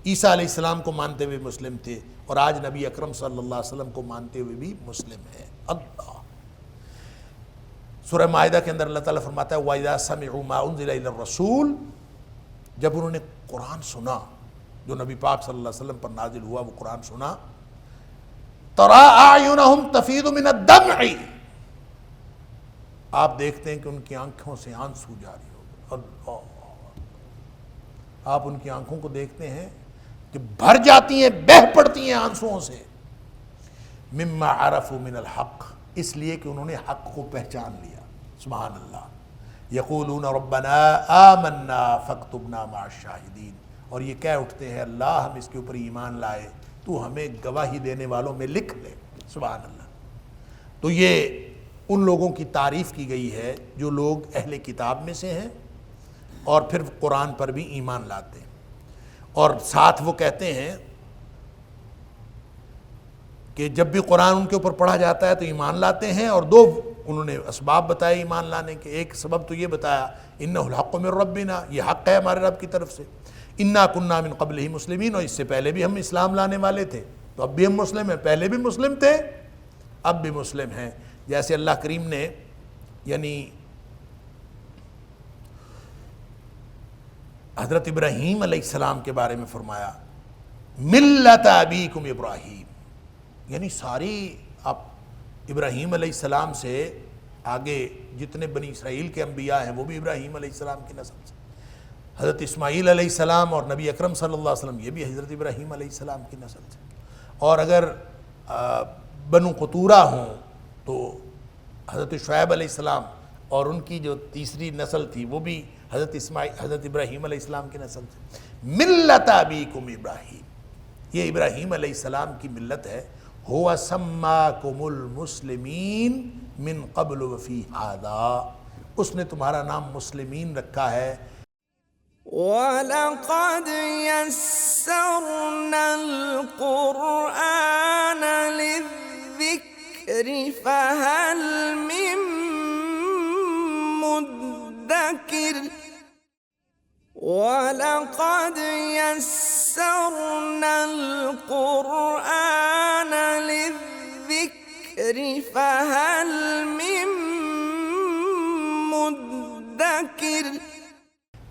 عیسیٰ علیہ السلام کو مانتے ہوئے مسلم تھے, اور آج نبی اکرم صلی اللہ علیہ وسلم کو مانتے ہوئے بھی مسلم ہیں. اللہ سورہ مائدہ کے اندر اللہ تعالیٰ فرماتا ہے وَإِذَا سَمِعُوا مَا أُنزِلَ إِلَى الرَّسُولِ, جب انہوں نے قرآن سنا جو نبی پاک صلی اللہ علیہ وسلم پر نازل ہوا, وہ قرآن سنا, تَرَىٰ أَعْيُنَهُمْ تَفِيضُ مِنَ الدَّمْعِ, آپ دیکھتے ہیں کہ ان کی آنکھوں سے آنسو جاری ہو گئے. آپ ان کی آنکھوں کو دیکھتے ہیں کہ بھر جاتی ہیں, بہہ پڑتی ہیں آنسوؤں سے. مِمَّا عَرَفُوا مِنَ الْحَقِّ, اس لیے کہ انہوں نے حق کو پہچان لیا. سبحان اللہ. یقولون ربنا آمنا فاکتبنا مع الشاہدین, اور یہ کہہ اٹھتے ہیں اللہ ہم اس کے اوپر ایمان لائے, تو ہمیں گواہی دینے والوں میں لکھ لے. سبحان اللہ. تو یہ ان لوگوں کی تعریف کی گئی ہے جو لوگ اہل کتاب میں سے ہیں اور پھر قرآن پر بھی ایمان لاتے ہیں, اور ساتھ وہ کہتے ہیں کہ جب بھی قرآن ان کے اوپر پڑھا جاتا ہے تو ایمان لاتے ہیں. اور دو انہوں نے اسباب بتائے ایمان لانے کے. ایک سبب تو یہ بتایا انہ الحق من ربنا, یہ حق ہے ہمارے رب کی طرف سے. انا کننا من قبلہ مسلمین, اور اس سے پہلے بھی ہم اسلام لانے والے تھے, تو اب بھی ہم مسلم ہیں. پہلے بھی مسلم تھے, اب بھی مسلم ہیں. جیسے اللہ کریم نے یعنی حضرت ابراہیم علیہ السلام کے بارے میں فرمایا ملت ابیکم ابراہیم, یعنی ساری آپ ابراہیم علیہ السلام سے آگے جتنے بنی اسرائیل کے انبیاء ہیں وہ بھی ابراہیم علیہ السلام کی نسل سے. حضرت اسماعیل علیہ السلام اور نبی اکرم صلی اللہ علیہ وسلم یہ بھی حضرت ابراہیم علیہ السلام کی نسل سے. اور اگر بنو قطورہ ہوں تو حضرت شعیب علیہ السلام اور ان کی جو تیسری نسل تھی وہ بھی حضرت ابراہیم علیہ السلام کی نسل سے. ملت ابیکم ابراہیم, یہ ابراہیم علیہ السلام کی ملت ہے. هو سماکم المسلمین من قبل وفی ھذا, اس نے تمہارا نام مسلمین رکھا ہے. وَلَقَدْ يَسَّرْنَا الْقُرْآنَ لِلذِّكْرِ فَهَلْ مِن مُدَّكِرٍ وَلَقَدْ يَسَّرْنَا الْقُرْآنَ لِلذِّكْرِ فَهَلْ مِن مُدَّكِرٍ.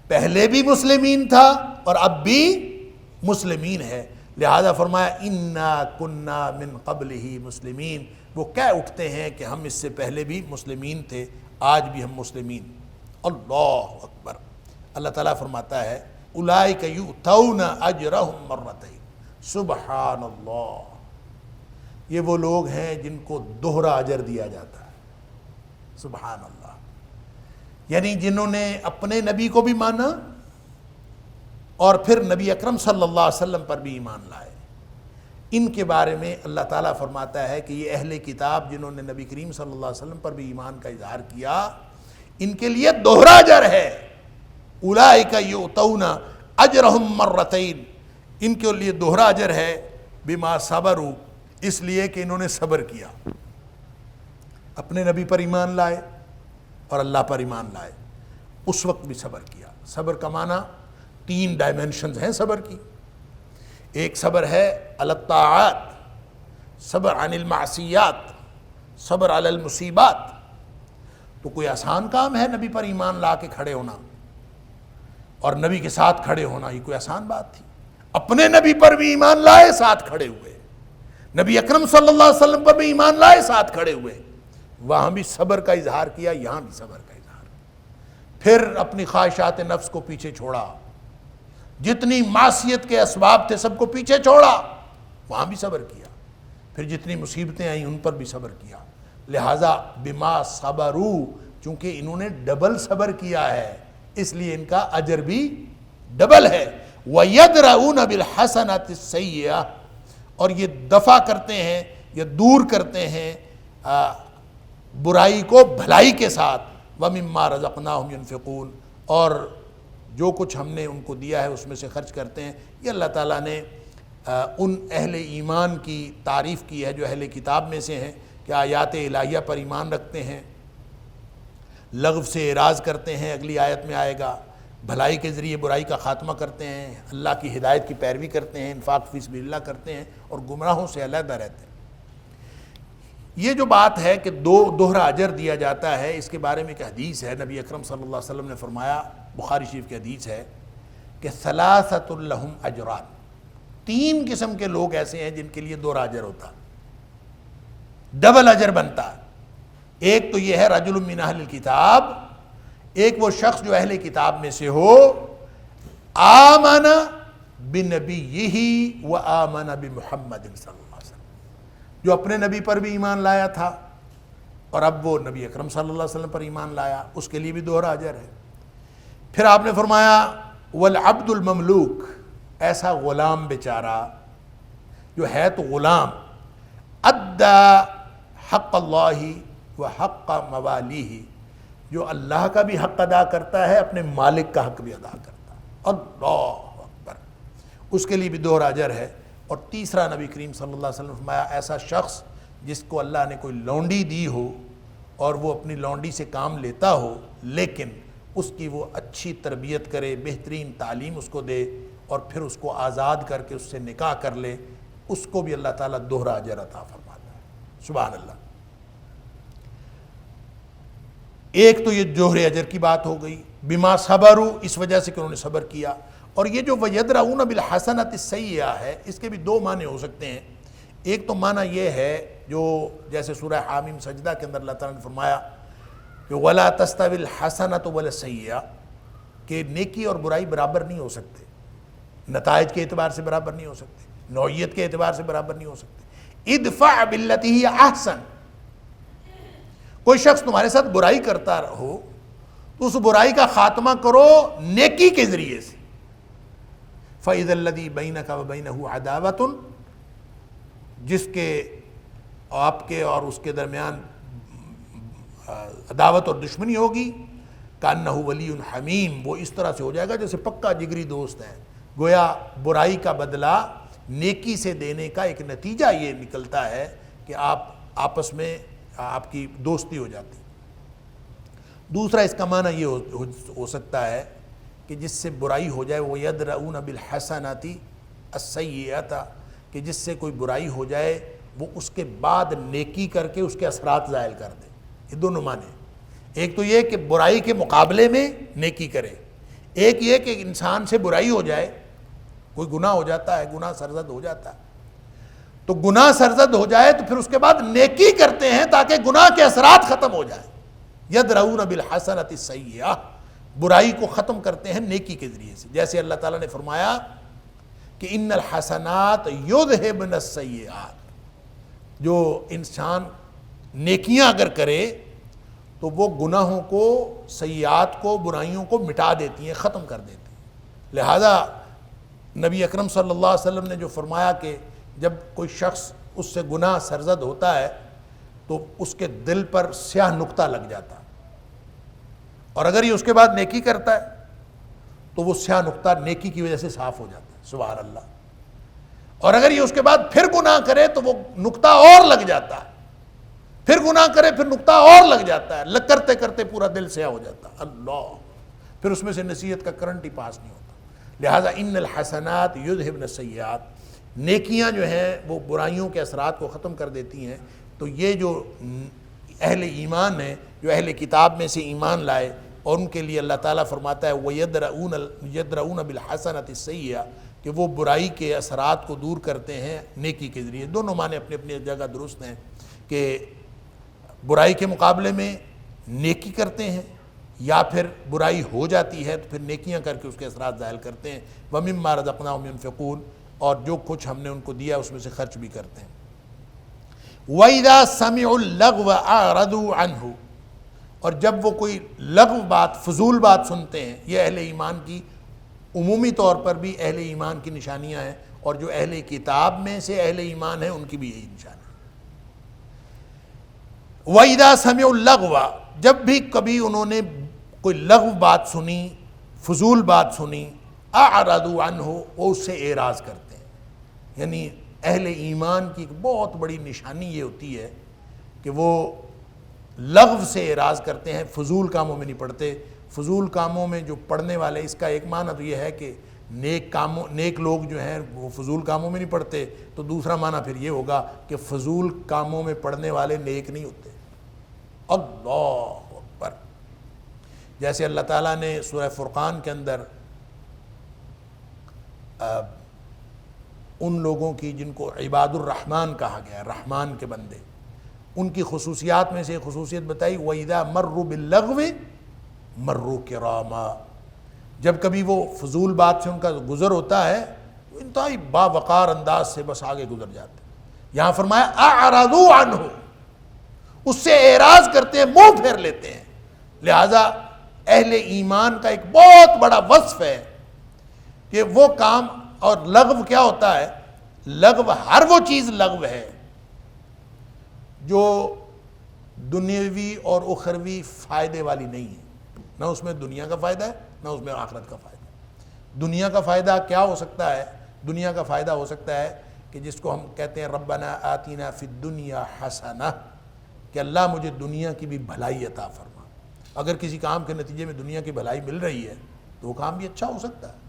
پہلے بھی مسلمین تھا اور اب بھی مسلمین ہے, لہذا فرمایا انا کننا من قبلہ مسلمین. وہ کہہ اٹھتے ہیں کہ ہم اس سے پہلے بھی مسلمین تھے, آج بھی ہم مسلمین. اللہ اکبر. اللہ تعالیٰ فرماتا ہے اولئک یؤتون اجرہم مرتین. سبحان اللہ, یہ وہ لوگ ہیں جن کو دوہرا اجر دیا جاتا ہے. سبحان اللہ. یعنی جنہوں نے اپنے نبی کو بھی مانا اور پھر نبی اکرم صلی اللہ علیہ وسلم پر بھی ایمان لائے, ان کے بارے میں اللہ تعالیٰ فرماتا ہے کہ یہ اہل کتاب جنہوں نے نبی کریم صلی اللہ علیہ وسلم پر بھی ایمان کا اظہار کیا, ان کے لیے دوہرا اجر ہے. اولئک یؤتون اجرہم مرتین, ان کے لیے دوہرا اجر ہے. بما صبروا, اس لیے کہ انہوں نے صبر کیا, اپنے نبی پر ایمان لائے اور اللہ پر ایمان لائے, اس وقت بھی صبر کیا. صبر کا معنی 3 ڈائمنشنز ہیں صبر کی. ایک صبر ہے علی الطاعات, صبر عن المعصیات, صبر علی المصیبات. تو کوئی آسان کام ہے نبی پر ایمان لا کے کھڑے ہونا اور نبی کے ساتھ کھڑے ہونا, یہ کوئی آسان بات تھی؟ اپنے نبی پر بھی ایمان لائے, ساتھ کھڑے ہوئے. نبی اکرم صلی اللہ علیہ وسلم پر بھی ایمان لائے, ساتھ کھڑے ہوئے. وہاں بھی صبر کا اظہار کیا, یہاں بھی صبر کا اظہار. پھر اپنی خواہشات نفس کو پیچھے چھوڑا, جتنی معصیت کے اسباب تھے سب کو پیچھے چھوڑا، وہاں بھی صبر کیا، پھر جتنی مصیبتیں آئیں ان پر بھی صبر کیا۔ لہٰذا بما صبروا، چونکہ انہوں نے ڈبل صبر کیا ہے اس لیے ان کا اجر بھی ڈبل ہے۔ وَيَدْرَؤُونَ بِالْحَسَنَةِ السَّيِّئَةِ، اور یہ دفع کرتے ہیں یا دور کرتے ہیں برائی کو بھلائی کے ساتھ۔ وَمِمَّا رَزَقْنَاهُمْ يُنْفِقُونَ، اور جو کچھ ہم نے ان کو دیا ہے اس میں سے خرچ کرتے ہیں۔ یہ اللہ تعالیٰ نے ان اہل ایمان کی تعریف کی ہے جو اہل کتاب میں سے ہیں کہ آیات الہیہ پر ایمان رکھتے ہیں، لغو سے اعراض کرتے ہیں، اگلی آیت میں آئے گا، بھلائی کے ذریعے برائی کا خاتمہ کرتے ہیں، اللہ کی ہدایت کی پیروی کرتے ہیں، انفاق فی سبیل اللہ کرتے ہیں، اور گمراہوں سے علیحدہ رہتے ہیں۔ یہ جو بات ہے کہ دوہرا اجر دیا جاتا ہے، اس کے بارے میں ایک حدیث ہے، نبی اکرم صلی اللہ علیہ وسلم نے فرمایا، بخاری شریف کی حدیث ہے کہ ثلاثۃ لہم اجران، 3 قسم کے لوگ ایسے ہیں جن کے لیے دوہرا اجر ہوتا، ڈبل اجر بنتا ہے۔ ایک تو یہ ہے رجل من اہل الکتاب، ایک وہ شخص جو اہل کتاب میں سے ہو، آمن بنبیہ و آمن بمحمد صلی اللہ علیہ وسلم، جو اپنے نبی پر بھی ایمان لایا تھا اور اب وہ نبی اکرم صلی اللہ علیہ وسلم پر ایمان لایا، اس کے لیے بھی دوہرا اجر ہے۔ پھر آپ نے فرمایا والعبد المملوک، ایسا غلام بیچارہ جو ہے تو غلام، ادا حق اللہ و حق موالیہ، جو اللہ کا بھی حق ادا کرتا ہے، اپنے مالک کا حق بھی ادا کرتا ہے، اللہ اکبر، اس کے لیے بھی دوہرا اجر ہے۔ اور تیسرا نبی کریم صلی اللہ علیہ وسلم نے فرمایا ایسا شخص جس کو اللہ نے کوئی لونڈی دی ہو اور وہ اپنی لونڈی سے کام لیتا ہو، لیکن اس کی وہ اچھی تربیت کرے، بہترین تعلیم اس کو دے، اور پھر اس کو آزاد کر کے اس سے نکاح کر لے، اس کو بھی اللہ تعالیٰ دوہرا اجر عطا فرماتا ہے۔ سبحان اللہ۔ ایک تو یہ جوہر اجر کی بات ہو گئی، بما صبروا، اس وجہ سے کہ انہوں نے صبر کیا۔ اور یہ جو وَيَدْرَؤُونَ بِالْحَسَنَةِ السَّيِّئَةِ ہے، اس کے بھی 2 معنی ہو سکتے ہیں۔ ایک تو معنی یہ ہے جو جیسے سورہ حامیم سجدہ کے اندر اللہ تعالیٰ نے فرمایا کہ وَلَا تَسْتَوِي الْحَسَنَةُ وَلَا السَّيِّئَةُ، کہ نیکی اور برائی برابر نہیں ہو سکتے، نتائج کے اعتبار سے برابر نہیں ہو سکتے، نوعیت کے اعتبار سے برابر نہیں ہو سکتے۔ ادفع باللتی ہی احسن، کوئی شخص تمہارے ساتھ برائی کرتا ہو تو اس برائی کا خاتمہ کرو نیکی کے ذریعے سے۔ فَإِذَا الَّذِي بَيْنَكَ وَبَيْنَهُ عَدَاوَةٌ، جس کے آپ کے اور اس کے درمیان عداوت اور دشمنی ہوگی، کَأَنَّهُ وَلِيٌّ حَمِيمٌ، وہ اس طرح سے ہو جائے گا جیسے پکا جگری دوست ہے۔ گویا برائی کا بدلہ نیکی سے دینے کا ایک نتیجہ یہ نکلتا ہے کہ آپ آپس میں آپ کی دوستی ہو جاتی۔ دوسرا اس کا معنی یہ ہو سکتا ہے کہ جس سے برائی ہو جائے، وہ یدرؤون بالحسنات السیئۃ، کہ جس سے کوئی برائی ہو جائے وہ اس کے بعد نیکی کر کے اس کے اثرات زائل کر دے۔ یہ دونوں معنی، ایک تو یہ کہ برائی کے مقابلے میں نیکی کرے، ایک یہ کہ انسان سے برائی ہو جائے، کوئی گناہ ہو جاتا ہے، گناہ سرزد ہو جاتا ہے، تو گناہ سرزد ہو جائے تو پھر اس کے بعد نیکی کرتے ہیں تاکہ گناہ کے اثرات ختم ہو جائیں۔ یدرؤون بالحسنۃ السیئۃ، برائی کو ختم کرتے ہیں نیکی کے ذریعے سے۔ جیسے اللہ تعالیٰ نے فرمایا کہ ان الحسنات یذہبن السیئات، جو انسان نیکیاں اگر کرے تو وہ گناہوں کو، سیئات کو، برائیوں کو مٹا دیتی ہیں، ختم کر دیتی ہیں۔ لہذا نبی اکرم صلی اللہ علیہ وسلم نے جو فرمایا کہ جب کوئی شخص اس سے گناہ سرزد ہوتا ہے تو اس کے دل پر سیاہ نقطہ لگ جاتا ہے، اور اگر یہ اس کے بعد نیکی کرتا ہے تو وہ سیاہ نقطہ نیکی کی وجہ سے صاف ہو جاتا ہے۔ سبحان اللہ۔ اور اگر یہ اس کے بعد پھر گناہ کرے تو وہ نقطہ اور لگ جاتا ہے، پھر گناہ کرے پھر نقطہ اور لگ جاتا ہے، کرتے کرتے پورا دل سیاہ ہو جاتا ہے۔ اللہ، پھر اس میں سے نصیحت کا کرنٹ ہی پاس نہیں ہوتا۔ لہٰذا ان الحسنات یذہبن السیئات، نیکیاں جو ہیں وہ برائیوں کے اثرات کو ختم کر دیتی ہیں۔ تو یہ جو اہل ایمان ہیں، جو اہل کتاب میں سے ایمان لائے، اور ان کے لیے اللہ تعالیٰ فرماتا ہے وَيَدْرَؤُونَ بِالْحَسَنَةِ السَّيِّئَةِ، کہ وہ برائی کے اثرات کو دور کرتے ہیں نیکی کے ذریعے۔ دونوں معنی اپنے اپنی جگہ درست ہیں کہ برائی کے مقابلے میں نیکی کرتے ہیں، یا پھر برائی ہو جاتی ہے تو پھر نیکیاں کر کے اس کے اثرات ظاہر کرتے ہیں. وَمِمَّا رَزَقْنَاهُمْ يُنْفِقُونَ اور جو کچھ ہم نے ان کو دیا اس میں سے خرچ بھی کرتے ہیں. وَإِذَا سَمِعُوا اللَّغْوَ أَعْرَضُوا عَنْهُ اور جب وہ کوئی لغو بات فضول بات سنتے ہیں. یہ اہل ایمان کی عمومی طور پر بھی اہل ایمان کی نشانیاں ہیں اور جو اہل کتاب میں سے اہل ایمان ہیں ان کی بھی یہی نشانی ہے. وَإِذَا سَمِعُوا اللَّغْوَ جب بھی کبھی انہوں نے کوئی لغو بات سنی فضول بات سنی اعرضوا عنہ وہ اس سے اعراض کرتے ہیں. یعنی اہل ایمان کی ایک بہت بڑی نشانی یہ ہوتی ہے کہ وہ لغو سے اعراض کرتے ہیں, فضول کاموں میں نہیں پڑتے. فضول کاموں میں جو پڑھنے والے اس کا ایک معنی تو یہ ہے کہ نیک لوگ جو ہیں وہ فضول کاموں میں نہیں پڑھتے, تو دوسرا معنی پھر یہ ہوگا کہ فضول کاموں میں پڑھنے والے نیک نہیں ہوتے. اللہ اکبر. جیسے اللہ تعالیٰ نے سورہ فرقان کے اندر ان لوگوں کی جن کو عباد الرحمن کہا گیا ہے, رحمان کے بندے, ان کی خصوصیات میں سے ایک خصوصیت بتائی وَإِذَا مَرُّوا بِاللَّغْوِ مَرُّوا كِرَامًا جب کبھی وہ فضول بات سے ان کا گزر ہوتا ہے تو انتہائی باوقار انداز سے بس آگے گزر جاتے ہیں. یہاں فرمایا اعرضوا عنہ اس سے اعراض کرتے ہیں, منہ پھیر لیتے ہیں. لہذا اہل ایمان کا ایک بہت بڑا وصف ہے کہ وہ کام, اور لغو کیا ہوتا ہے؟ لغو ہر وہ چیز لغو ہے جو دنیاوی اور اخروی فائدے والی نہیں ہے. نہ اس میں دنیا کا فائدہ ہے نہ اس میں آخرت کا فائدہ ہے. دنیا کا فائدہ کیا ہو سکتا ہے؟ دنیا کا فائدہ ہو سکتا ہے کہ جس کو ہم کہتے ہیں ربنا آتینا فی الدنیا حسنہ, کہ اللہ مجھے دنیا کی بھی بھلائی عطا فرما. اگر کسی کام کے نتیجے میں دنیا کی بھلائی مل رہی ہے تو وہ کام بھی اچھا ہو سکتا ہے.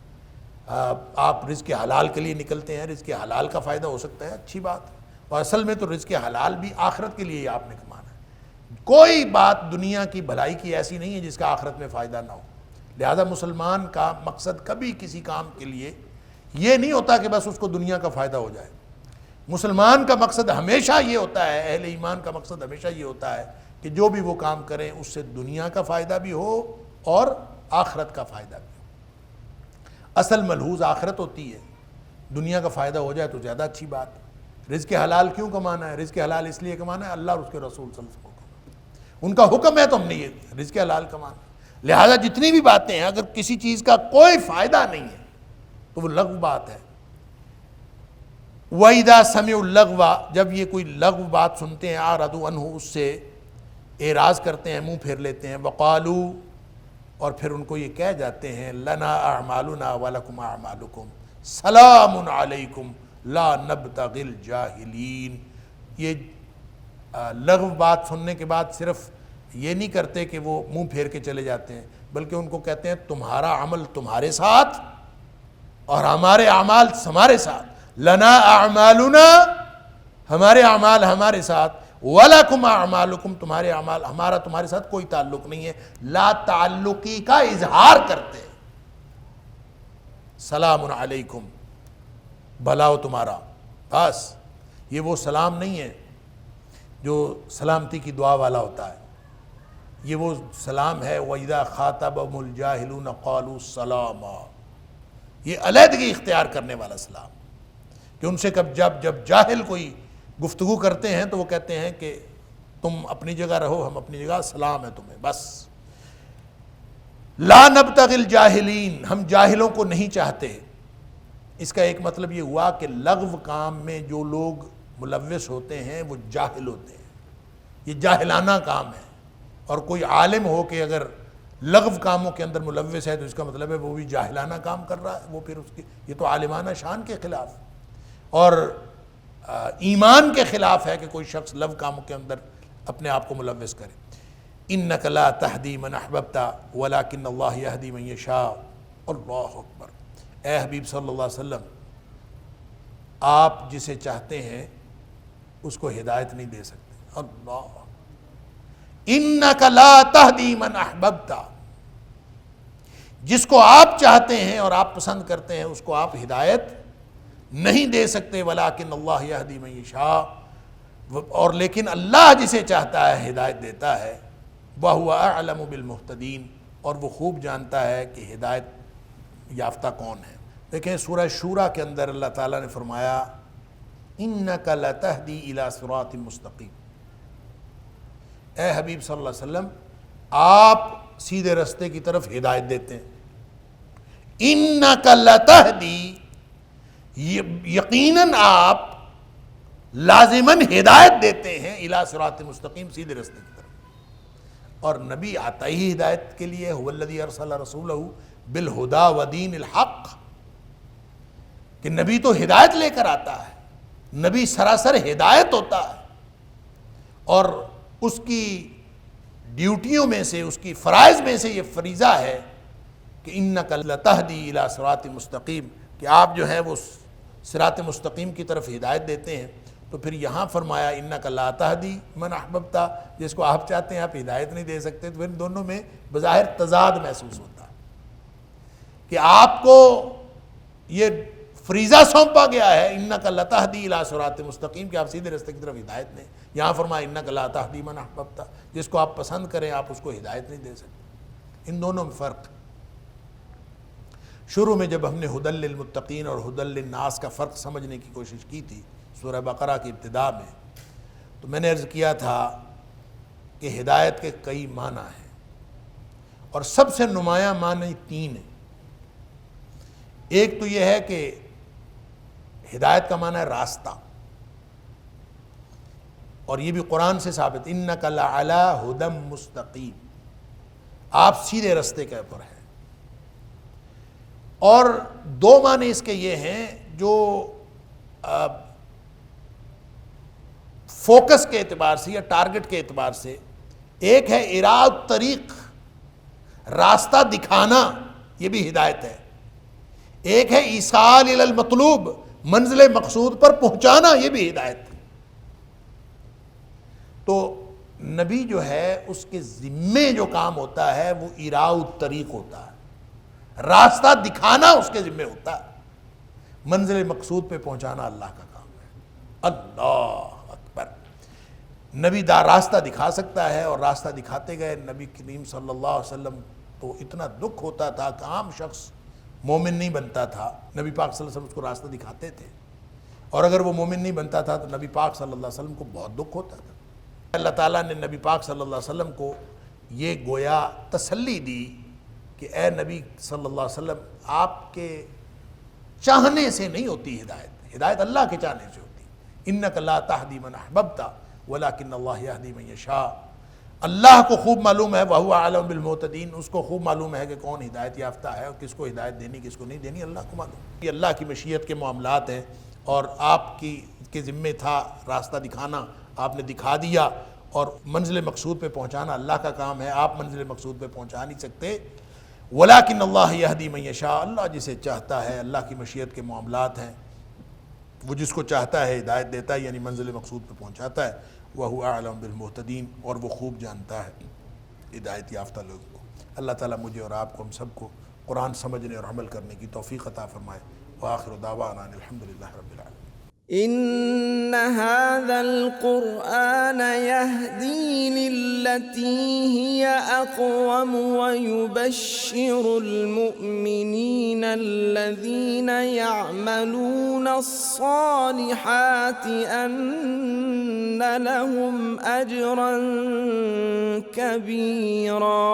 آپ رزق حلال کے لیے نکلتے ہیں, رزق حلال کا فائدہ ہو سکتا ہے, اچھی بات ہے. اور اصل میں تو رزق حلال بھی آخرت کے لیے ہی آپ نے کمانا ہے. کوئی بات دنیا کی بھلائی کی ایسی نہیں ہے جس کا آخرت میں فائدہ نہ ہو. لہذا مسلمان کا مقصد کبھی کسی کام کے لیے یہ نہیں ہوتا کہ بس اس کو دنیا کا فائدہ ہو جائے. مسلمان کا مقصد ہمیشہ یہ ہوتا ہے, اہل ایمان کا مقصد ہمیشہ یہ ہوتا ہے کہ جو بھی وہ کام کریں اس سے دنیا کا فائدہ بھی ہو اور آخرت کا فائدہ بھی ہو. اصل ملحوظ آخرت ہوتی ہے, دنیا کا فائدہ ہو جائے تو زیادہ اچھی بات. رزق حلال کیوں کمانا ہے؟ رزق حلال اس لیے کمانا ہے اللہ اور اس کے رسول صلی اللہ علیہ وسلم ان کا حکم ہے تو ہم نے یہ رزق حلال کمانا. لہذا جتنی بھی باتیں ہیں اگر کسی چیز کا کوئی فائدہ نہیں ہے تو وہ لغو بات ہے. وَإِذَا سَمِعُوا اللَّغْوَ جب یہ کوئی لغو بات سنتے ہیں اعرضوا عنہ اس سے اعراض کرتے ہیں, منہ پھیر لیتے ہیں. وَقَالُوا اور پھر ان کو یہ کہہ جاتے ہیں لَنَا أَعْمَالُنَا وَلَكُمْ أَعْمَالُكُمْ سَلَامٌ عَلَيْكُمْ لَا نَبْتَغِي الْجَاهِلِينَ. یہ لغو بات سننے کے بعد صرف یہ نہیں کرتے کہ وہ منہ پھیر کے چلے جاتے ہیں, بلکہ ان کو کہتے ہیں تمہارا عمل تمہارے ساتھ اور ہمارے اعمال ہمارے ساتھ. لنا اعمالنا ہمارے اعمال ہمارے ساتھ, وَلَكُمْ أَعْمَالُكُمْ تمہارے اعمال, ہمارا تمہارے ساتھ کوئی تعلق نہیں ہے. لا تعلقی کا اظہار کرتے ہیں. سلام علیکم بھلا ہو تمہارا, بس یہ وہ سلام نہیں ہے جو سلامتی کی دعا والا ہوتا ہے. یہ وہ سلام ہے وَإِذَا خَاطَبَهُمُ الْجَاهِلُونَ قَالُوا سَلَامًا. یہ علیحدگی اختیار کرنے والا سلام کہ ان سے جب جاہل کوئی گفتگو کرتے ہیں تو وہ کہتے ہیں کہ تم اپنی جگہ رہو, ہم اپنی جگہ, سلام ہے تمہیں بس. لا نبتغی الجاہلین ہم جاہلوں کو نہیں چاہتے. اس کا ایک مطلب یہ ہوا کہ لغو کام میں جو لوگ ملوث ہوتے ہیں وہ جاہل ہوتے ہیں, یہ جاہلانہ کام ہے. اور کوئی عالم ہو کہ اگر لغو کاموں کے اندر ملوث ہے تو اس کا مطلب ہے وہ بھی جاہلانہ کام کر رہا ہے, وہ پھر اس کی یہ تو عالمانہ شان کے خلاف اور ایمان کے خلاف ہے کہ کوئی شخص لغو کاموں کے اندر اپنے آپ کو ملوث کرے. انک لا تہدی من احببت ولکن اللہ یہدی من یشاء. اللہ اکبر. اے حبیب صلی اللہ علیہ وسلم آپ جسے چاہتے ہیں اس کو ہدایت نہیں دے سکتے. اللہ انک لا تہدی من احببت جس کو آپ چاہتے ہیں اور آپ پسند کرتے ہیں اس کو آپ ہدایت نہیں دے سکتے. ولکن اللہ یہدی من یشاء اور لیکن اللہ جسے چاہتا ہے ہدایت دیتا ہے. وَهُوَ أَعْلَمُ بِالْمُهْتَدِينَ اور وہ خوب جانتا ہے کہ ہدایت یافتہ کون ہے۔ دیکھیں سورہ شورى کے اندر اللہ تعالیٰ نے فرمایا اِنَّكَ لَتَهْدِي إِلَى صِرَاطٍ مُسْتَقِيمٍ، اے حبیب صلی اللہ علیہ وسلم آپ سیدھے رستے کی طرف ہدایت دیتے ہیں۔ اِنَّكَ لَتَهْدِي، یقیناً آپ لازماً ہدایت دیتے ہیں اِلَى صِرَاطٍ مستقیم، سیدھے رستے کی طرف۔ اور نبی آتا ہی ہدایت کے لیے، هُوَ الَّذِي أَرْسَلَ رَسُولَهُ بِالْهُدَى وَدِينِ الْحَقِّ، کہ نبی تو ہدایت لے کر آتا ہے، نبی سراسر ہدایت ہوتا ہے، اور اس کی ڈیوٹیوں میں سے، اس کی فرائض میں سے یہ فریضہ ہے کہ اِنَّكَ لَتَهْدِي إِلَى صِرَاطٍ مستقیم، کہ آپ جو ہے وہ صراط مستقیم کی طرف ہدایت دیتے ہیں۔ تو پھر یہاں فرمایا اِنَّكَ لَا تَهْدِي مَنْ أَحْبَبْتَ، جس کو آپ چاہتے ہیں آپ ہدایت نہیں دے سکتے، تو پھر دونوں میں بظاہر تضاد محسوس ہوتا ہے کہ آپ کو یہ فریضہ سونپا گیا ہے اِنَّكَ لَتَهْدِي إِلَى صِرَاطٍ مستقیم، کہ آپ سیدھے رستے کی طرف ہدایت دیں۔ یہاں فرمایا اِنَّكَ لَا تَهْدِي مَنْ أَحْبَبْتَ، جس کو آپ پسند کریں آپ اس کو ہدایت نہیں دے سکتے۔ ان دونوں میں فرق۔ شروع میں جب ہم نے ہدی للمتقین اور ہدی للناس کا فرق سمجھنے کی کوشش کی تھی سورہ بقرہ کی ابتدا میں، تو میں نے عرض کیا تھا کہ ہدایت کے کئی معنی ہیں، اور سب سے نمایاں معنی 3 ہیں۔ ایک تو یہ ہے کہ ہدایت کا معنی ہے راستہ، اور یہ بھی قرآن سے ثابت، اِنَّكَ لَعَلَىٰ هُدًى مُسْتَقِيم، آپ سیدھے رستے کے اوپر ہیں۔ اور 2 معنی اس کے یہ ہیں جو فوکس کے اعتبار سے یا ٹارگٹ کے اعتبار سے، ایک ہے اِراءُ الطریق، راستہ دکھانا، یہ بھی ہدایت ہے۔ ایک ہے ایصال الی المطلوب، منزل مقصود پر پہنچانا، یہ بھی ہدایت ہے۔ تو نبی جو ہے اس کے ذمے جو کام ہوتا ہے وہ اِراءُ الطریق ہوتا ہے، راستہ دکھانا اس کے ذمہ ہوتا ہے، منزل مقصود پہ پہنچانا اللہ کا کام ہے۔ اللہ اکبر۔ نبی راستہ دکھا سکتا ہے، اور راستہ دکھاتے گئے۔ نبی کریم صلی اللہ علیہ وسلم کو اتنا دکھ ہوتا تھا کہ عام شخص مومن نہیں بنتا تھا، نبی پاک صلی اللہ علیہ وسلم اس کو راستہ دکھاتے تھے، اور اگر وہ مومن نہیں بنتا تھا تو نبی پاک صلی اللہ علیہ وسلم کو بہت دکھ ہوتا تھا۔ اللہ تعالیٰ نے نبی پاک صلی اللہ علیہ وسلم کو یہ گویا تسلی دی کہ اے نبی صلی اللہ علیہ وسلم، آپ کے چاہنے سے نہیں ہوتی ہدایت، ہدایت اللہ کے چاہنے سے ہوتی۔ اِنَّكَ لَا تَهْدِي مَنْ أَحْبَبْتَ وَلَكِنَّ اللَّهَ يَهْدِي مَنْ يَشَاءُ، اللہ کو خوب معلوم ہے، وَهُوَ أَعْلَمُ بِالْمُهْتَدِينَ، اس کو خوب معلوم ہے کہ کون ہدایت یافتہ ہے اور کس کو ہدایت دینی کس کو نہیں دینی، اللہ کو معلوم۔ یہ اللہ کی مشیت کے معاملات ہیں، اور آپ کے ذمے تھا راستہ دکھانا، آپ نے دکھا دیا، اور منزل مقصود پہ پہنچانا اللہ کا کام ہے، آپ منزل مقصود پہ پہنچا نہیں سکتے۔ وَلَكِنَّ اللَّهَ يَهْدِي مَن يَشَاءُ، اللہ جسے چاہتا ہے، اللہ کی مشیت کے معاملات ہیں، وہ جس کو چاہتا ہے ہدایت دیتا ہے، یعنی منزل مقصود پہ پہنچاتا ہے۔ وَهُوَ أَعْلَمُ بِالْمُهْتَدِينَ، اور وہ خوب جانتا ہے ہدایت یافتہ لوگوں کو۔ اللہ تعالیٰ مجھے اور آپ کو، ہم سب کو قرآن سمجھنے اور عمل کرنے کی توفیق عطا فرمائے۔ وآخر دعوانا الحمد للہ رب العالمین۔ إن هذا القرآن يهدي للتي هي أقوم ويبشر المؤمنين الذين يعملون الصالحات أن لهم أجرا كبيرا